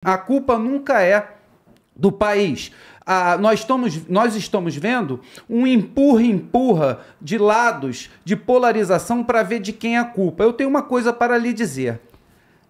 A culpa nunca é do país. Nós estamos vendo um empurra-empurra de lados, de polarização para ver de quem é a culpa. Eu tenho uma coisa para lhe dizer.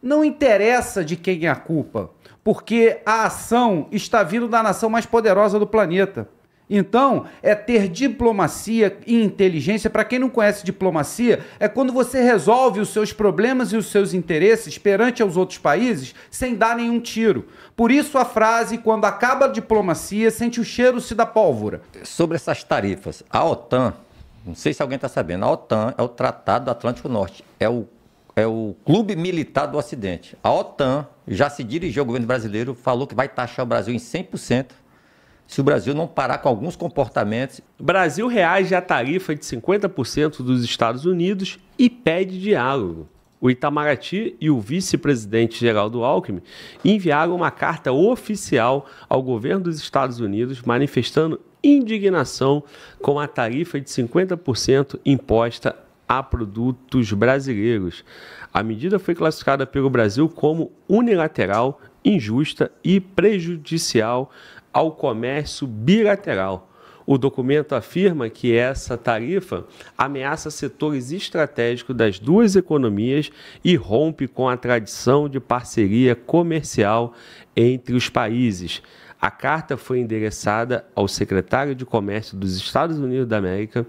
Não interessa de quem é a culpa, porque a ação está vindo da nação mais poderosa do planeta. Então, é ter diplomacia e inteligência. Para quem não conhece diplomacia, é quando você resolve os seus problemas e os seus interesses perante aos outros países sem dar nenhum tiro. Por isso a frase, quando acaba a diplomacia, sente o cheiro-se da pólvora. Sobre essas tarifas, a OTAN, não sei se alguém está sabendo, a OTAN é o Tratado do Atlântico Norte, é o Clube Militar do Ocidente. A OTAN já se dirigiu ao governo brasileiro, falou que vai taxar o Brasil em 100%, se o Brasil não parar com alguns comportamentos. O Brasil reage à tarifa de 50% dos Estados Unidos e pede diálogo. O Itamaraty e o vice-presidente Geraldo Alckmin enviaram uma carta oficial ao governo dos Estados Unidos manifestando indignação com a tarifa de 50% imposta a produtos brasileiros. A medida foi classificada pelo Brasil como unilateral, injusta e prejudicial ao comércio bilateral. O documento afirma que essa tarifa ameaça setores estratégicos das duas economias e rompe com a tradição de parceria comercial entre os países. A carta foi endereçada ao secretário de Comércio dos Estados Unidos da América,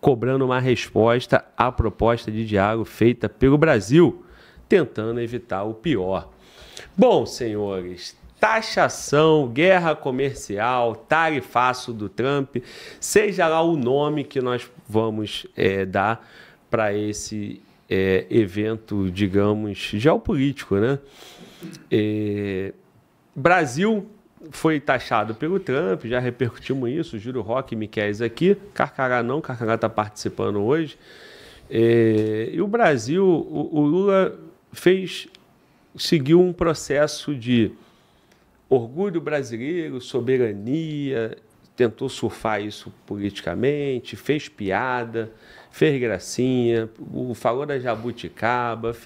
cobrando uma resposta à proposta de diálogo feita pelo Brasil, tentando evitar o pior. Bom, senhores, taxação, guerra comercial, tarifaço do Trump, seja lá o nome que nós vamos dar para esse evento, digamos, geopolítico, né? Brasil foi taxado pelo Trump, já repercutimos isso, Júlio Roque e Miquélis aqui, Carcará não, Carcará está participando hoje. E o Brasil, o Lula seguiu um processo de orgulho brasileiro, soberania, tentou surfar isso politicamente, fez piada, fez gracinha, falou da jabuticaba,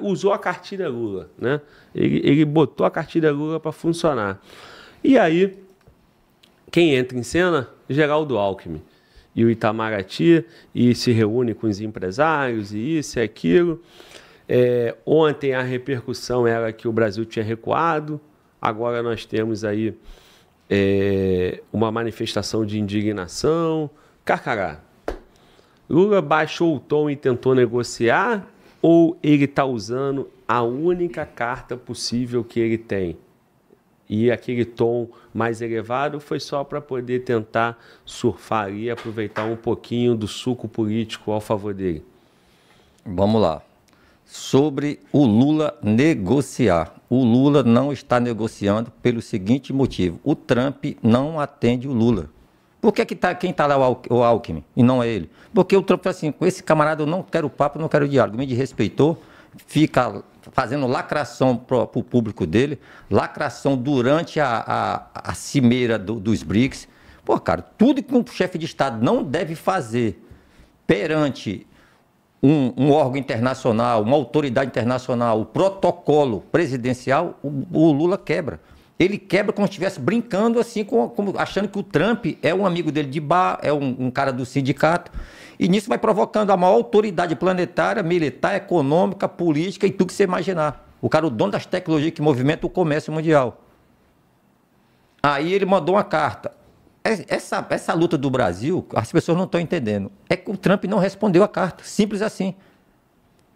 usou a cartilha Lula, né? Ele botou a cartilha Lula para funcionar. E aí, quem entra em cena? Geraldo Alckmin. E o Itamaraty, e se reúne com os empresários, e isso e aquilo. Ontem a repercussão era que o Brasil tinha recuado. Agora nós temos aí uma manifestação de indignação. Carcará, Lula baixou o tom e tentou negociar ou ele está usando a única carta possível que ele tem? E aquele tom mais elevado foi só para poder tentar surfar e aproveitar um pouquinho do suco político ao favor dele? Vamos lá. Sobre o Lula negociar. O Lula não está negociando pelo seguinte motivo. O Trump não atende o Lula. Por que quem está lá o Alckmin e não é ele? Porque o Trump fala assim, com esse camarada eu não quero papo, não quero diálogo. Me desrespeitou, fica fazendo lacração para o público dele, lacração durante a cimeira dos BRICS. Pô, cara, tudo que um chefe de Estado não deve fazer perante um órgão internacional, uma autoridade internacional, o protocolo presidencial, o Lula quebra. Ele quebra como se estivesse brincando assim, achando que o Trump é um amigo dele de bar, é um cara do sindicato. E nisso vai provocando a maior autoridade planetária, militar, econômica, política e tudo que você imaginar. O cara, o dono das tecnologias que movimenta o comércio mundial. Aí ele mandou uma carta. Essa luta do Brasil, as pessoas não estão entendendo. É que o Trump não respondeu a carta. Simples assim.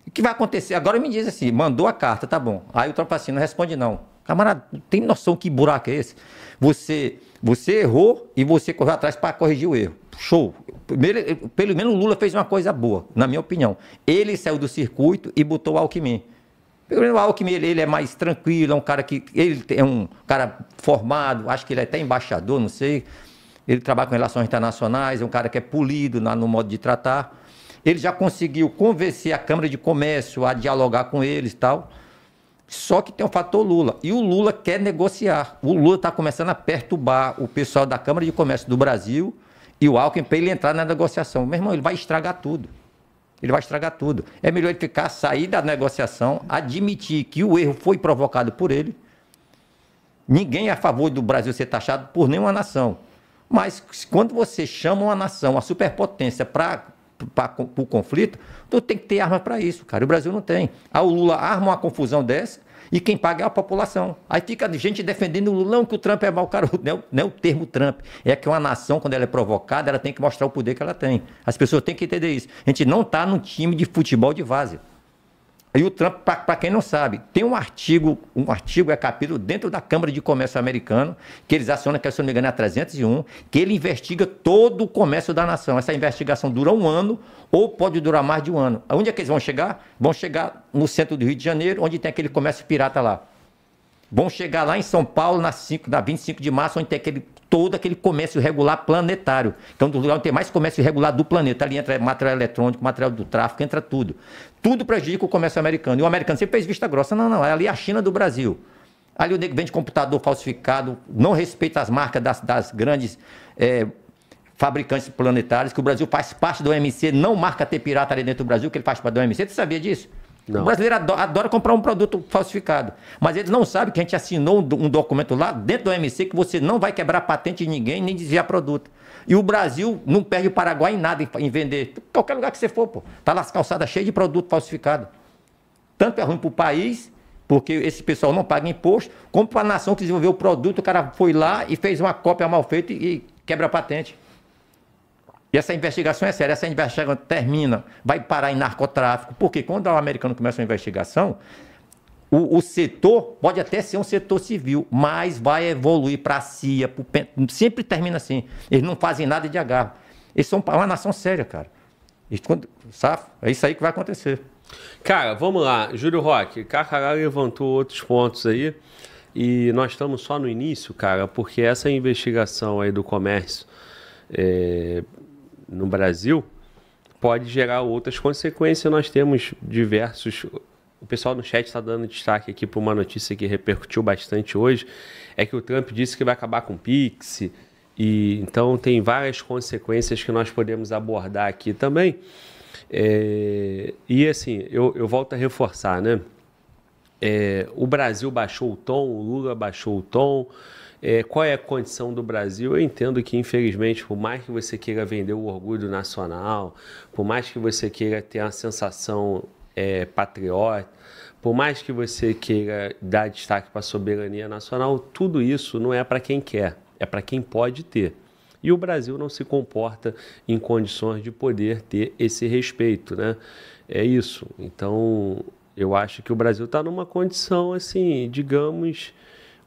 O que vai acontecer? Agora me diz assim, mandou a carta, tá bom. Aí o Trump assim, não responde não. Camarada, tem noção que buraco é esse? Você errou e você correu atrás para corrigir o erro. Show. Pelo menos o Lula fez uma coisa boa, na minha opinião. Ele saiu do circuito e botou o Alckmin. O Alckmin, ele é mais tranquilo, é um cara que... Ele é um cara formado, acho que ele é até embaixador, não sei. Ele trabalha com relações internacionais, é um cara que é polido no modo de tratar. Ele já conseguiu convencer a Câmara de Comércio a dialogar com eles e tal. Só que tem o fator Lula. E o Lula quer negociar. O Lula está começando a perturbar o pessoal da Câmara de Comércio do Brasil e o Alckmin para ele entrar na negociação. Meu irmão, ele vai estragar tudo. Ele vai estragar tudo. É melhor ele sair da negociação, admitir que o erro foi provocado por ele Ninguém é a favor do Brasil ser taxado por nenhuma nação. Mas quando você chama uma nação, uma superpotência para o conflito, tu tem que ter armas para isso, cara. O Brasil não tem. Aí o Lula arma uma confusão dessa e quem paga é a população. Aí fica gente defendendo o Lula, não que o Trump é mau, cara. Não é o termo Trump. É que uma nação, quando ela é provocada, ela tem que mostrar o poder que ela tem. As pessoas têm que entender isso. A gente não está num time de futebol de várzea. E o Trump, para quem não sabe, tem um artigo é capítulo dentro da Câmara de Comércio americano, que eles acionam, que se não me engano é a 301, que ele investiga todo o comércio da nação. Essa investigação dura 1 ano ou pode durar mais de 1 ano. Onde é que eles vão chegar? Vão chegar no centro do Rio de Janeiro, onde tem aquele comércio pirata lá. Vão chegar lá em São Paulo, na 25 de março, onde tem todo aquele comércio irregular planetário. Então, do lugar onde tem mais comércio irregular do planeta. Ali entra material eletrônico, material do tráfico, entra tudo. Tudo prejudica o comércio americano. E o americano sempre fez vista grossa. Não, é ali a China do Brasil. Ali o nego vende computador falsificado, não respeita as marcas das grandes fabricantes planetários, que o Brasil faz parte do OMC, não marca ter pirata ali dentro do Brasil, que ele faz parte do OMC. Você sabia disso? Não. O brasileiro adora comprar um produto falsificado. Mas eles não sabem que a gente assinou um documento lá dentro do OMC que você não vai quebrar patente de ninguém, nem desviar produto. E o Brasil não perde o Paraguai em nada em vender. Qualquer lugar que você for, pô. Tá lá as calçadas cheias de produto falsificado. Tanto é ruim para o país, porque esse pessoal não paga imposto, como para a nação que desenvolveu o produto, o cara foi lá e fez uma cópia mal feita e quebra a patente. E essa investigação é séria, essa investigação termina, vai parar em narcotráfico, porque quando o americano começa uma investigação, o setor pode até ser um setor civil, mas vai evoluir para a CIA, sempre termina assim. Eles não fazem nada de agarro. Eles são uma nação séria, cara. Sabe? É isso aí que vai acontecer. Cara, vamos lá. Júlio Roque, Carcará levantou outros pontos aí, e nós estamos só no início, cara, porque essa investigação aí do comércio no Brasil pode gerar outras consequências. Nós temos diversos... O pessoal no chat está dando destaque aqui para uma notícia que repercutiu bastante hoje, é que o Trump disse que vai acabar com o Pix, e então tem várias consequências que nós podemos abordar aqui também. E assim, eu volto a reforçar, né? O Brasil baixou o tom, o Lula baixou o tom. Qual é a condição do Brasil? Eu entendo que, infelizmente, por mais que você queira vender o orgulho nacional, por mais que você queira ter uma sensação patriota, por mais que você queira dar destaque para a soberania nacional, tudo isso não é para quem quer, é para quem pode ter. E o Brasil não se comporta em condições de poder ter esse respeito, né? É isso. Então, eu acho que o Brasil está numa condição, assim, digamos,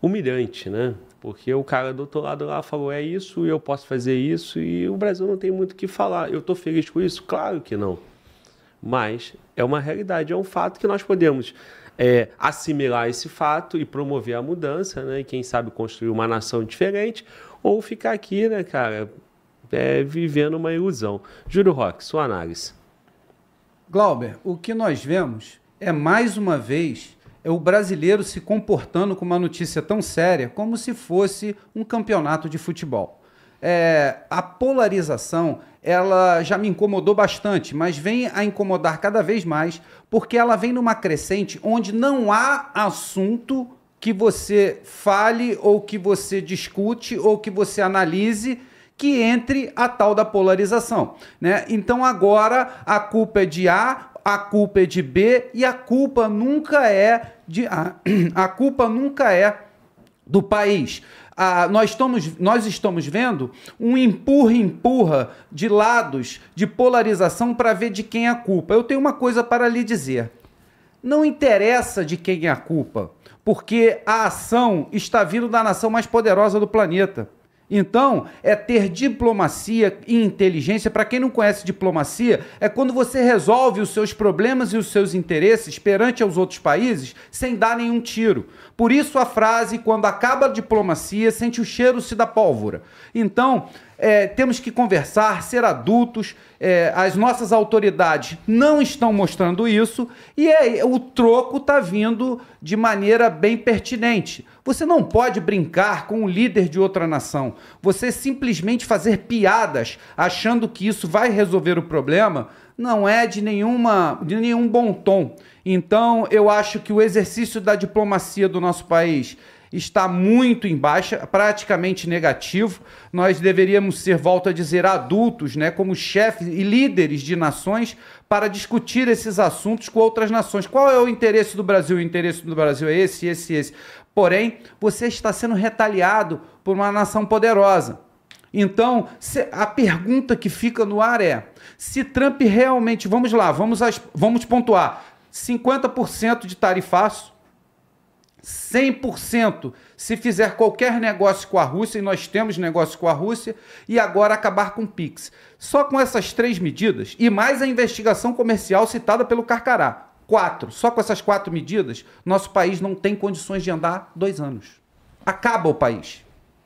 humilhante, né? Porque o cara do outro lado lá falou, é isso, e eu posso fazer isso, e o Brasil não tem muito o que falar. Eu estou feliz com isso? Claro que não. Mas é uma realidade, é um fato que nós podemos assimilar esse fato e promover a mudança, né? E quem sabe construir uma nação diferente, ou ficar aqui, né, cara, vivendo uma ilusão. Júlio Roque, sua análise. Glauber, o que nós vemos é, mais uma vez, o brasileiro se comportando com uma notícia tão séria como se fosse um campeonato de futebol. A polarização, ela já me incomodou bastante, mas vem a incomodar cada vez mais, porque ela vem numa crescente onde não há assunto que você fale, ou que você discute, ou que você analise, que entre a tal da polarização, né? Então agora a culpa é de A, a culpa é de B, e a culpa nunca é de A. A culpa nunca é do país. Nós estamos vendo um empurra-empurra de lados, de polarização, para ver de quem é a culpa. Eu tenho uma coisa para lhe dizer. Não interessa de quem é a culpa, porque a ação está vindo da nação mais poderosa do planeta. Então, é ter diplomacia e inteligência. Para quem não conhece diplomacia, é quando você resolve os seus problemas e os seus interesses perante aos outros países sem dar nenhum tiro. Por isso a frase, quando acaba a diplomacia, sente o cheiro-se da pólvora. Então, temos que conversar, ser adultos. As nossas autoridades não estão mostrando isso, e o troco está vindo de maneira bem pertinente. Você não pode brincar com o líder de outra nação. Você simplesmente fazer piadas achando que isso vai resolver o problema não é de nenhum bom tom. Então, eu acho que o exercício da diplomacia do nosso país está muito em baixa, praticamente negativo. Nós deveríamos ser, volto a dizer, adultos, né, como chefes e líderes de nações, para discutir esses assuntos com outras nações. Qual é o interesse do Brasil? O interesse do Brasil é esse. Porém, você está sendo retaliado por uma nação poderosa. Então, a pergunta que fica no ar é, se Trump realmente, vamos lá, vamos pontuar, 50% de tarifaço, 100% se fizer qualquer negócio com a Rússia, e nós temos negócio com a Rússia, e agora acabar com o PIX. Só com essas 3 medidas, e mais a investigação comercial citada pelo Carcará, 4, só com essas 4 medidas, nosso país não tem condições de andar 2 anos. Acaba o país.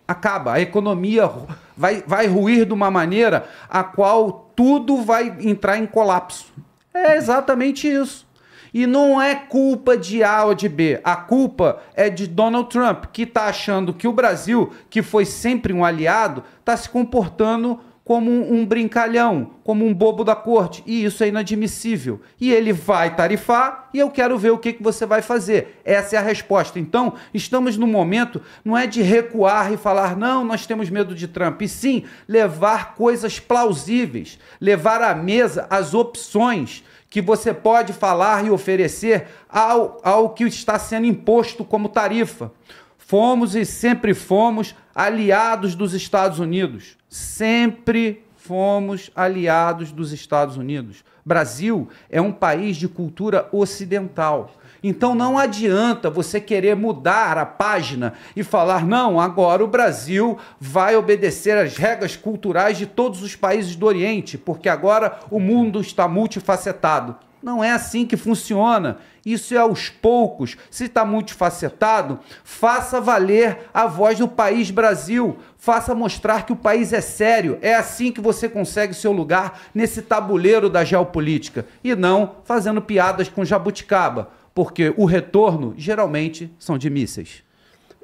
Acaba. A economia vai ruir de uma maneira a qual tudo vai entrar em colapso. É exatamente isso. E não é culpa de A ou de B. A culpa é de Donald Trump, que está achando que o Brasil, que foi sempre um aliado, está se comportando como um brincalhão, como um bobo da corte. E isso é inadmissível. E ele vai tarifar e eu quero ver o que você vai fazer. Essa é a resposta. Então, estamos no momento, não é de recuar e falar, não, nós temos medo de Trump. E sim, levar coisas plausíveis, levar à mesa as opções que você pode falar e oferecer ao que está sendo imposto como tarifa. Fomos e sempre fomos aliados dos Estados Unidos. Sempre fomos aliados dos Estados Unidos. Brasil é um país de cultura ocidental. Então não adianta você querer mudar a página e falar, não, agora o Brasil vai obedecer às regras culturais de todos os países do Oriente, porque agora o mundo está multifacetado. Não é assim que funciona. Isso é aos poucos. Se está multifacetado, faça valer a voz do país Brasil. Faça mostrar que o país é sério. É assim que você consegue seu lugar nesse tabuleiro da geopolítica. E não fazendo piadas com jabuticaba. Porque o retorno, geralmente, são de mísseis.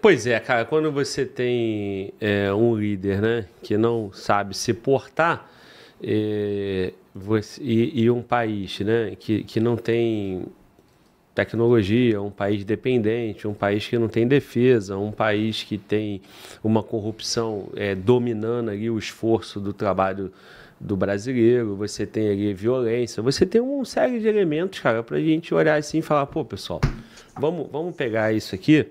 Pois é, cara. Quando você tem um líder, né, que não sabe se portar... E um país, né, que não tem tecnologia, um país dependente, um país que não tem defesa, um país que tem uma corrupção dominando ali o esforço do trabalho do brasileiro, você tem ali violência, você tem uma série de elementos, cara, para a gente olhar assim e falar, pô, pessoal, vamos pegar isso aqui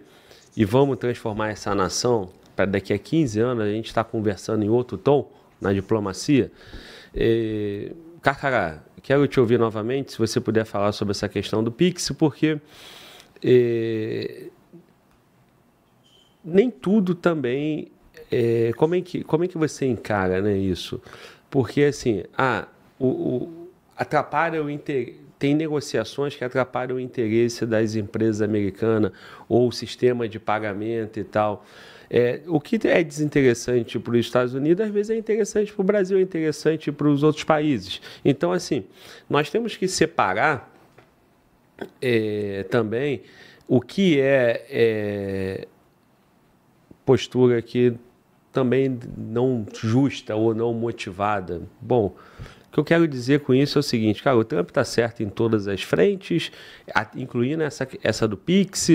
e vamos transformar essa nação para daqui a 15 anos a gente estar conversando em outro tom na diplomacia. Carcará, quero te ouvir novamente, se você puder falar sobre essa questão do Pix, porque nem tudo também... como é que você encara, né, isso? Porque, assim, atrapalha o interesse... Tem negociações que atrapalham o interesse das empresas americanas ou o sistema de pagamento e tal. O que é desinteressante para os Estados Unidos, às vezes é interessante para o Brasil, é interessante para os outros países. Então, assim, nós temos que separar também o que é postura que também não justa ou não motivada. Bom, o que eu quero dizer com isso é o seguinte, cara, o Trump está certo em todas as frentes, incluindo essa do Pix.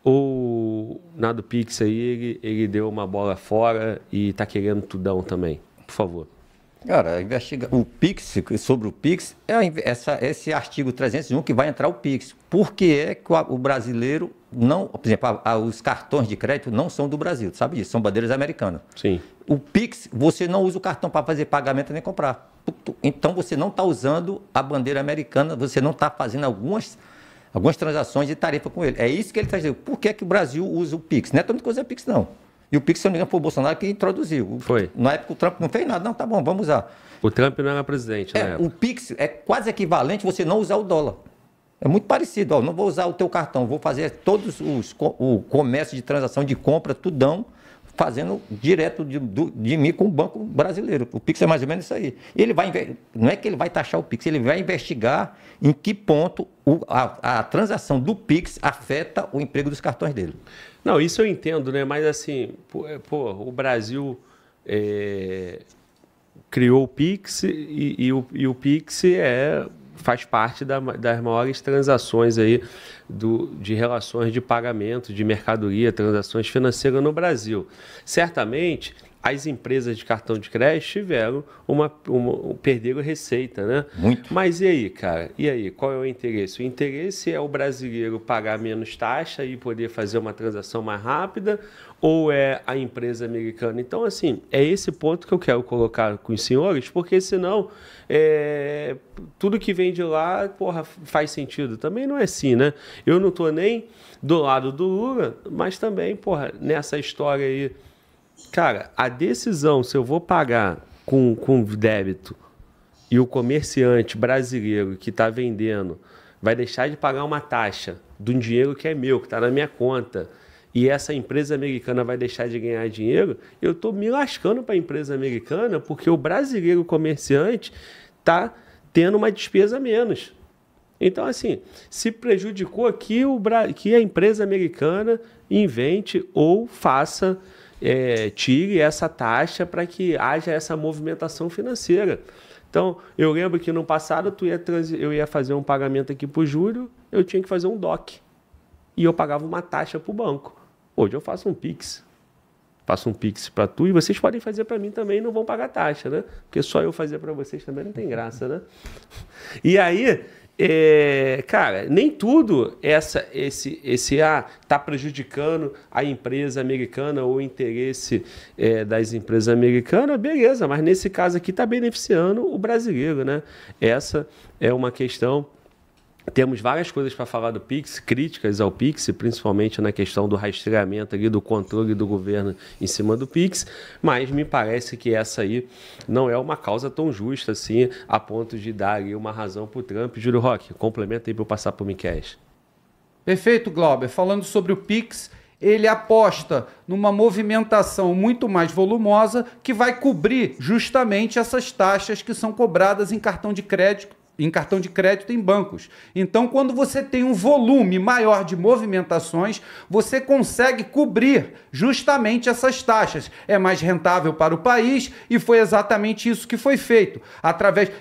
Ou na do Pix aí, ele deu uma bola fora e está querendo tudão também? Por favor. Cara, o Pix, sobre o Pix, esse artigo 301 que vai entrar o Pix. Por que é que o brasileiro não... Por exemplo, os cartões de crédito não são do Brasil, sabe disso? São bandeiras americanas. Sim. O Pix, você não usa o cartão para fazer pagamento nem comprar. Então, você não está usando a bandeira americana, você não está fazendo algumas transações de tarifa com ele. É isso que ele está dizendo. Por que é que o Brasil usa o Pix? Não é tanta coisa o Pix, não. E o Pix, se não me engano, foi o Bolsonaro que introduziu. Foi. Na época o Trump não fez nada. Não, tá bom, vamos usar. O Trump não era presidente na época. O Pix é quase equivalente você não usar o dólar. É muito parecido. Ó, não vou usar o teu cartão, vou fazer todos o comércio de transação de compra, tudão, fazendo direto de mim com o Banco Brasileiro. O Pix é mais ou menos isso aí. Ele não é que ele vai taxar o Pix, ele vai investigar em que ponto a transação do Pix afeta o emprego dos cartões dele. Não, isso eu entendo, né? Mas assim, o Brasil criou o Pix e o Pix faz parte das maiores transações aí de relações de pagamento, de mercadoria, transações financeiras no Brasil. Certamente, as empresas de cartão de crédito tiveram perderam receita, né? Muito. Mas e aí, cara? E aí, qual é o interesse? O interesse é o brasileiro pagar menos taxa e poder fazer uma transação mais rápida, ou é a empresa americana? Então, assim, é esse ponto que eu quero colocar com os senhores, porque senão tudo que vem de lá, porra, faz sentido. Também não é assim, né? Eu não estou nem do lado do Lula, mas também, porra, nessa história aí, cara, a decisão se eu vou pagar com débito e o comerciante brasileiro que está vendendo vai deixar de pagar uma taxa de um dinheiro que é meu, que está na minha conta, e essa empresa americana vai deixar de ganhar dinheiro, eu estou me lascando para a empresa americana porque o brasileiro comerciante está tendo uma despesa a menos. Então, assim, se prejudicou que a empresa americana invente ou faça, tire essa taxa para que haja essa movimentação financeira. Então, eu lembro que no passado eu ia fazer um pagamento aqui para o Júlio, eu tinha que fazer um DOC. E eu pagava uma taxa para o banco. Hoje eu faço um Pix. Faço um Pix para tu e vocês podem fazer para mim também e não vão pagar taxa, né? Porque só eu fazer para vocês também não tem graça, né? E aí, cara, nem tudo tá prejudicando a empresa americana ou o interesse das empresas americanas, beleza, mas nesse caso aqui está beneficiando o brasileiro, né? Essa é uma questão. Temos várias coisas para falar do Pix, críticas ao Pix, principalmente na questão do rastreamento ali, do controle do governo em cima do Pix, mas me parece que essa aí não é uma causa tão justa assim, a ponto de dar ali uma razão para o Trump. Júlio Roque, complementa aí para eu passar para o Miquel. Perfeito, Glauber. Falando sobre o Pix, ele aposta numa movimentação muito mais volumosa que vai cobrir justamente essas taxas que são cobradas em cartão de crédito em bancos. Então, quando você tem um volume maior de movimentações, você consegue cobrir justamente essas taxas. É mais rentável para o país e foi exatamente isso que foi feito.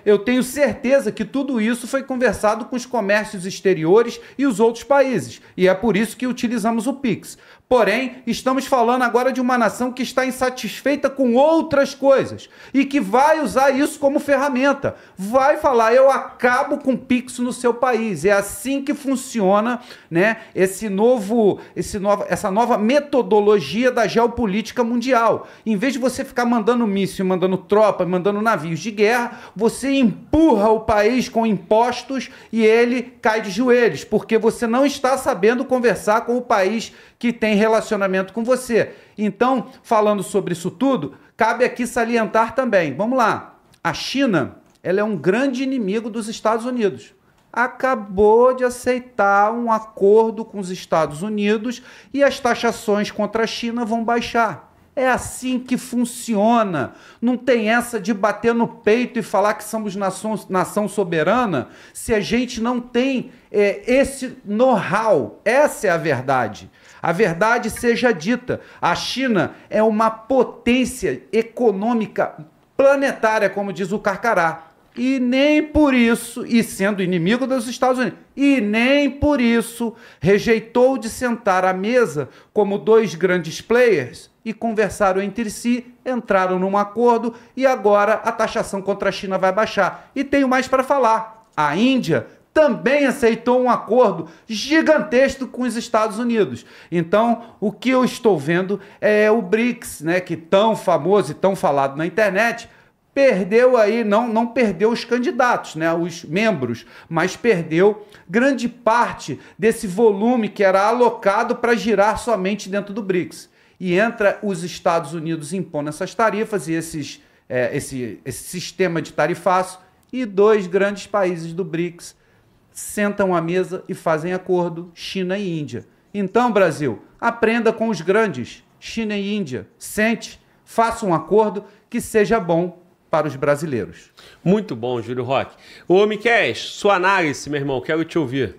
Eu tenho certeza que tudo isso foi conversado com os comércios exteriores e os outros países. E é por isso que utilizamos o Pix. Porém, estamos falando agora de uma nação que está insatisfeita com outras coisas e que vai usar isso como ferramenta. Vai falar, eu acabo com o Pix no seu país. É assim que funciona, né, essa nova metodologia da geopolítica mundial. Em vez de você ficar mandando míssil, mandando tropa, mandando navios de guerra, você empurra o país com impostos e ele cai de joelhos, porque você não está sabendo conversar com o país que tem relacionamento com você. Então, falando sobre isso tudo, cabe aqui salientar também. Vamos lá. A China, ela é um grande inimigo dos Estados Unidos. Acabou de aceitar um acordo com os Estados Unidos e as taxações contra a China vão baixar. É assim que funciona. Não tem essa de bater no peito e falar que somos nação soberana se a gente não tem esse know-how. Essa é a verdade. A verdade seja dita, a China é uma potência econômica planetária, como diz o Carcará. E nem por isso, e sendo inimigo dos Estados Unidos, e nem por isso rejeitou de sentar à mesa como dois grandes players e conversaram entre si, entraram num acordo e agora a taxação contra a China vai baixar. E tenho mais para falar. A Índia também aceitou um acordo gigantesco com os Estados Unidos. Então, o que eu estou vendo é o BRICS, né, que tão famoso e tão falado na internet, perdeu aí, não perdeu os candidatos, né, os membros, mas perdeu grande parte desse volume que era alocado para girar somente dentro do BRICS. E entra os Estados Unidos impondo essas tarifas e esse sistema de tarifaço, e dois grandes países do BRICS sentam à mesa e fazem acordo, China e Índia. Então, Brasil, aprenda com os grandes, China e Índia. Sente, faça um acordo que seja bom para os brasileiros. Muito bom, Júlio Roque. Ô, Miquel, sua análise, meu irmão, quero te ouvir.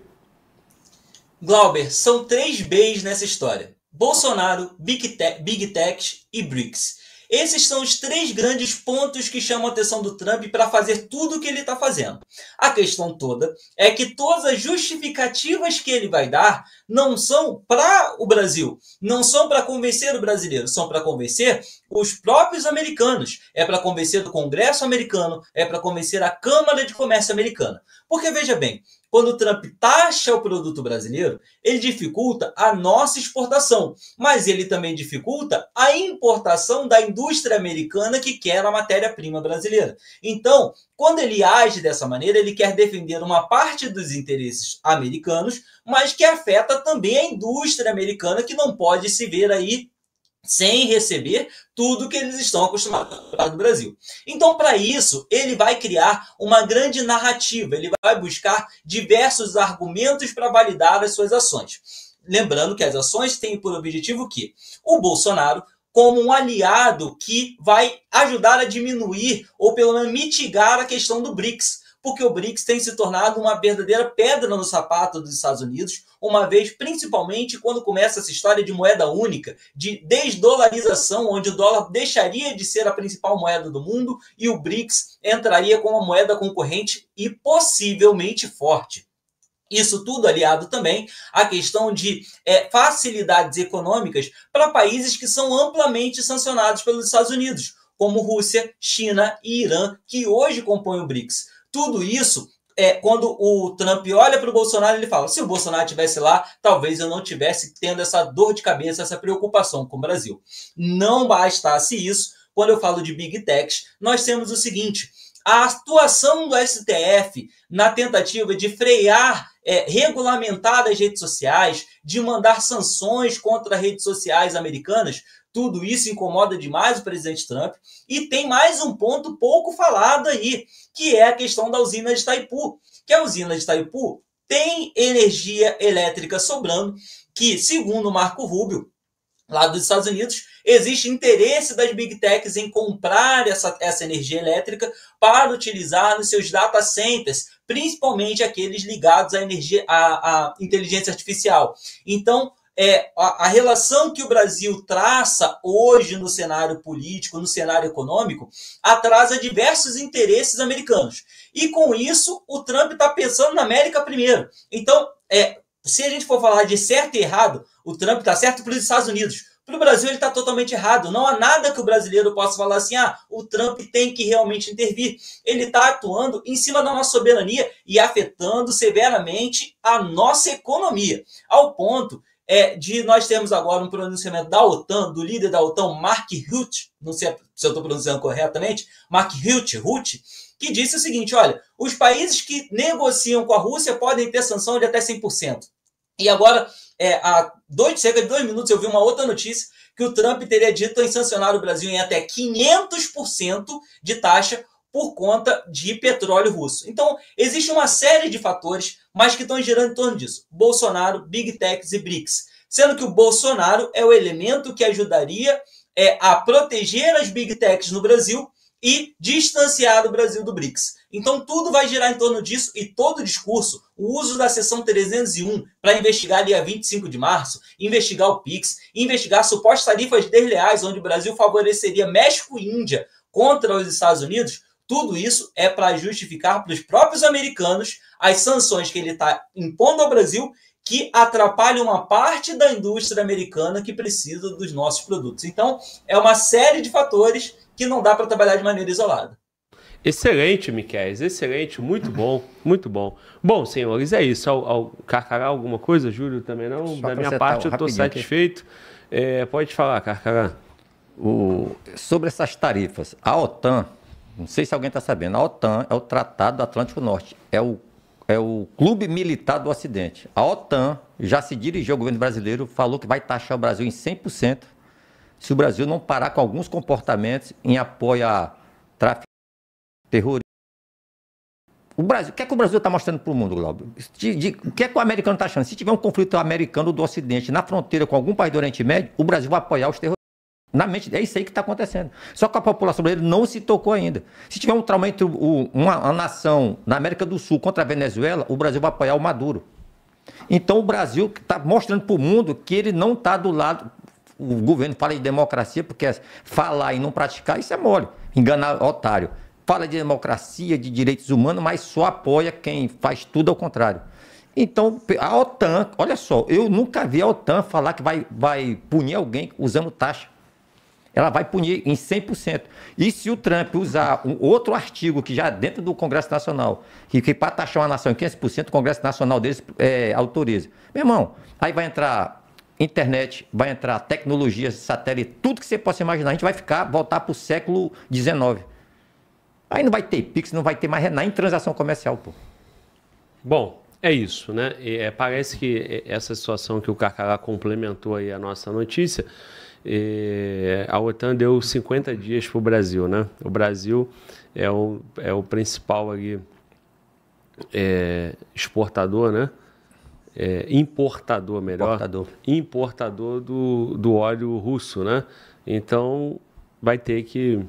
Glauber, são 3 Bs nessa história. Bolsonaro, Big Tech e BRICS. Esses são os 3 grandes pontos que chamam a atenção do Trump para fazer tudo o que ele está fazendo. A questão toda é que todas as justificativas que ele vai dar não são para o Brasil, não são para convencer o brasileiro, são para convencer os próprios americanos, é para convencer o Congresso americano, é para convencer a Câmara de Comércio americana. Porque, veja bem, quando o Trump taxa o produto brasileiro, ele dificulta a nossa exportação, mas ele também dificulta a importação da indústria americana que quer a matéria-prima brasileira. Então, quando ele age dessa maneira, ele quer defender uma parte dos interesses americanos, mas que afeta também a indústria americana, que não pode se ver aí sem receber tudo que eles estão acostumados do Brasil. Então, para isso, ele vai criar uma grande narrativa, ele vai buscar diversos argumentos para validar as suas ações. Lembrando que as ações têm por objetivo que o Bolsonaro, como um aliado que vai ajudar a diminuir ou pelo menos mitigar a questão do BRICS, porque o BRICS tem se tornado uma verdadeira pedra no sapato dos Estados Unidos, uma vez, principalmente, quando começa essa história de moeda única, de desdolarização, onde o dólar deixaria de ser a principal moeda do mundo e o BRICS entraria como uma moeda concorrente e possivelmente forte. Isso tudo aliado também à questão de facilidades econômicas para países que são amplamente sancionados pelos Estados Unidos, como Rússia, China e Irã, que hoje compõem o BRICS. Tudo isso, quando o Trump olha para o Bolsonaro, ele fala, se o Bolsonaro estivesse lá, talvez eu não estivesse tendo essa dor de cabeça, essa preocupação com o Brasil. Não bastasse isso, quando eu falo de Big Techs, nós temos o seguinte, a atuação do STF na tentativa de frear, regulamentar as redes sociais, de mandar sanções contra redes sociais americanas, tudo isso incomoda demais o presidente Trump. E tem mais um ponto pouco falado aí, que é a questão da usina de Itaipu. Que a usina de Itaipu tem energia elétrica sobrando, que, segundo o Marco Rubio, lá dos Estados Unidos, existe interesse das Big Techs em comprar essa energia elétrica para utilizar nos seus data centers, principalmente aqueles ligados à inteligência artificial. Então, a relação que o Brasil traça hoje no cenário político, no cenário econômico, atrasa diversos interesses americanos. E com isso, o Trump está pensando na América primeiro. Então, se a gente for falar de certo e errado, o Trump está certo para os Estados Unidos. Para o Brasil, ele está totalmente errado. Não há nada que o brasileiro possa falar assim, o Trump tem que realmente intervir. Ele está atuando em cima da nossa soberania e afetando severamente a nossa economia. Ao ponto de nós termos agora um pronunciamento da OTAN, do líder da OTAN, Mark Rutte, não sei se eu estou pronunciando corretamente, Mark Rutte, que disse o seguinte, olha, os países que negociam com a Rússia podem ter sanção de até 100%. E agora, há cerca de 2 minutos, eu vi uma outra notícia que o Trump teria dito em sancionar o Brasil em até 500% de taxa por conta de petróleo russo. Então, existe uma série de fatores, mas que estão girando em torno disso. Bolsonaro, Big Techs e BRICS. Sendo que o Bolsonaro é o elemento que ajudaria a proteger as Big Techs no Brasil e distanciar o Brasil do BRICS. Então, tudo vai girar em torno disso e todo o discurso, o uso da seção 301 para investigar dia 25 de março, investigar o PIX, investigar supostas tarifas desleais, onde o Brasil favoreceria México e Índia contra os Estados Unidos, tudo isso é para justificar para os próprios americanos as sanções que ele está impondo ao Brasil que atrapalham uma parte da indústria americana que precisa dos nossos produtos. Então, é uma série de fatores que não dá para trabalhar de maneira isolada. Excelente, Miquéis, excelente, muito bom, muito bom. Bom, senhores, é isso. Carcará, alguma coisa? Júlio, também não? Só da minha parte, eu estou satisfeito. Pode falar, Carcará. Sobre essas tarifas, a OTAN, não sei se alguém está sabendo, a OTAN é o Tratado do Atlântico Norte, é o clube militar do Ocidente. A OTAN já se dirigiu ao governo brasileiro, falou que vai taxar o Brasil em 100%, se o Brasil não parar com alguns comportamentos em apoio a tráfico, terrorismo. O que é que o Brasil está mostrando para o mundo, Glauber? O que é que o americano está achando? Se tiver um conflito americano do Ocidente na fronteira com algum país do Oriente Médio, o Brasil vai apoiar os terroristas. Na mente, é isso aí que está acontecendo. Só que a população brasileira não se tocou ainda. Se tiver um trauma entre uma nação na América do Sul contra a Venezuela, o Brasil vai apoiar o Maduro. Então o Brasil está mostrando para o mundo que ele não está do lado o governo fala de democracia, porque falar e não praticar, isso é mole. Enganar otário. Fala de democracia, de direitos humanos, mas só apoia quem faz tudo ao contrário. Então, a OTAN, olha só, eu nunca vi a OTAN falar que vai punir alguém usando taxa. Ela vai punir em 100%. E se o Trump usar um outro artigo que já dentro do Congresso Nacional, que para taxar uma nação em 500%, o Congresso Nacional deles autoriza. Meu irmão, aí vai entrar internet, vai entrar tecnologia, satélite, tudo que você possa imaginar. A gente vai voltar para o século XIX. Aí não vai ter Pix, não vai ter mais nem transação comercial, pô. Bom, é isso, né? Parece que essa situação que o Carcará complementou aí a nossa notícia, a OTAN deu 50 dias para o Brasil, né? O Brasil é o principal ali, exportador, né? Importador, melhor. Importador do óleo russo, né? Então, vai ter que...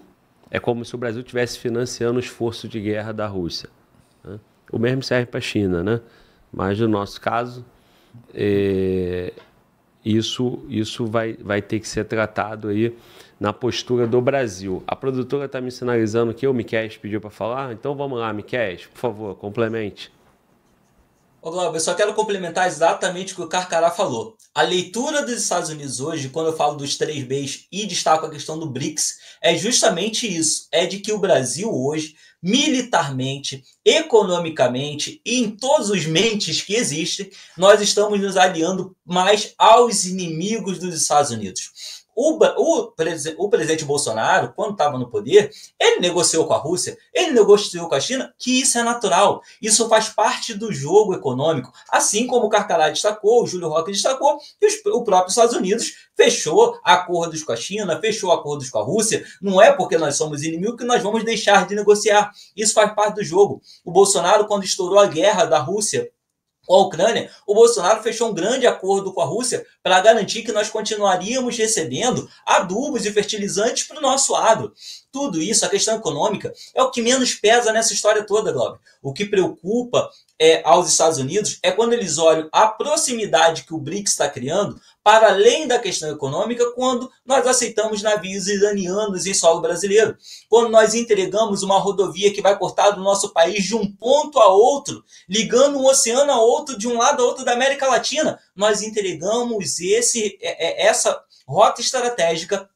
É como se o Brasil estivesse financiando o esforço de guerra da Rússia, né? O mesmo serve para a China, né? Mas no nosso caso, isso vai ter que ser tratado aí na postura do Brasil. A produtora está me sinalizando que o Miquel pediu para falar, então vamos lá, Miquel, por favor, complemente. Ô Glauber, eu só quero complementar exatamente o que o Carcará falou. A leitura dos Estados Unidos hoje, quando eu falo dos 3 Bs e destaco a questão do BRICS, é justamente isso. É de que o Brasil hoje, militarmente, economicamente e em todos os mentes que existem, nós estamos nos aliando mais aos inimigos dos Estados Unidos. O presidente Bolsonaro, quando estava no poder, ele negociou com a Rússia, ele negociou com a China, que isso é natural. Isso faz parte do jogo econômico. Assim como o Carcará destacou, o Júlio Roque destacou, que o próprio Estados Unidos fechou acordos com a China, fechou acordos com a Rússia. Não é porque nós somos inimigos que nós vamos deixar de negociar. Isso faz parte do jogo. O Bolsonaro, quando estourou a guerra da Rússia com a Ucrânia, o Bolsonaro fechou um grande acordo com a Rússia para garantir que nós continuaríamos recebendo adubos e fertilizantes para o nosso agro. Tudo isso, a questão econômica, é o que menos pesa nessa história toda, Glauber. O que preocupa aos Estados Unidos é quando eles olham a proximidade que o BRICS está criando para além da questão econômica, quando nós aceitamos navios iranianos em solo brasileiro. Quando nós entregamos uma rodovia que vai cortar do nosso país de um ponto a outro, ligando um oceano a outro, de um lado a outro da América Latina, nós entregamos essa rota estratégica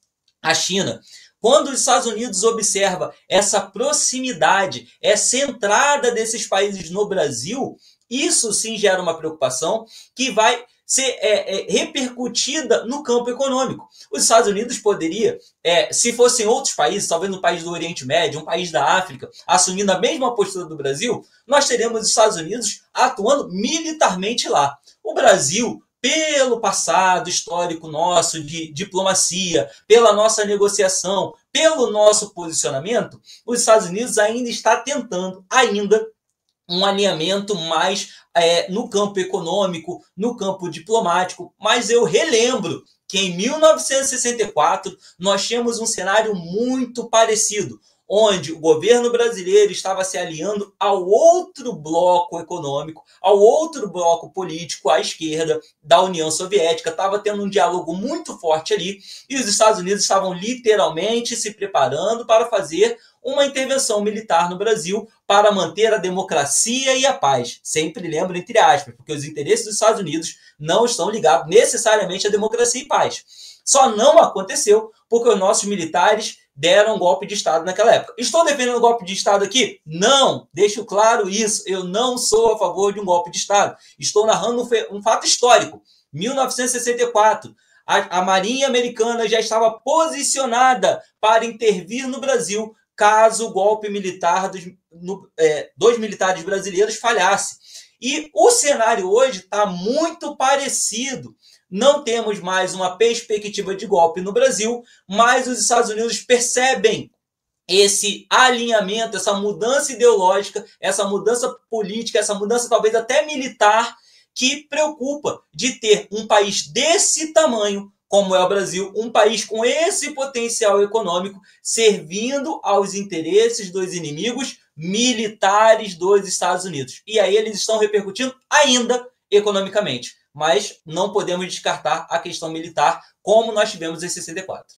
à China. Quando os Estados Unidos observa essa proximidade, essa entrada desses países no Brasil, isso sim gera uma preocupação que vai ser repercutida no campo econômico. Os Estados Unidos poderia, se fossem outros países, talvez no país do Oriente Médio, um país da África, assumindo a mesma postura do Brasil, nós teríamos os Estados Unidos atuando militarmente lá. O Brasil, pelo passado histórico nosso de diplomacia, pela nossa negociação, pelo nosso posicionamento, os Estados Unidos ainda está tentando um alinhamento mais no campo econômico, no campo diplomático. Mas eu relembro que em 1964 nós tínhamos um cenário muito parecido, onde o governo brasileiro estava se aliando ao outro bloco econômico, ao outro bloco político, à esquerda da União Soviética, estava tendo um diálogo muito forte ali, e os Estados Unidos estavam literalmente se preparando para fazer uma intervenção militar no Brasil para manter a democracia e a paz. Sempre lembro, entre aspas, porque os interesses dos Estados Unidos não estão ligados necessariamente à democracia e paz. Só não aconteceu porque os nossos militares deram um golpe de Estado naquela época. Estou defendendo um golpe de Estado aqui? Não! Deixo claro isso. Eu não sou a favor de um golpe de Estado. Estou narrando um fato histórico. 1964. A Marinha Americana já estava posicionada para intervir no Brasil caso o golpe militar dos militares brasileiros falhasse. E o cenário hoje está muito parecido. Não temos mais uma perspectiva de golpe no Brasil, mas os Estados Unidos percebem esse alinhamento, essa mudança ideológica, essa mudança política, essa mudança talvez até militar, que preocupa de ter um país desse tamanho, como é o Brasil, um país com esse potencial econômico, servindo aos interesses dos inimigos militares dos Estados Unidos. E aí eles estão repercutindo ainda economicamente. mas não podemos descartar a questão militar, como nós tivemos em 64.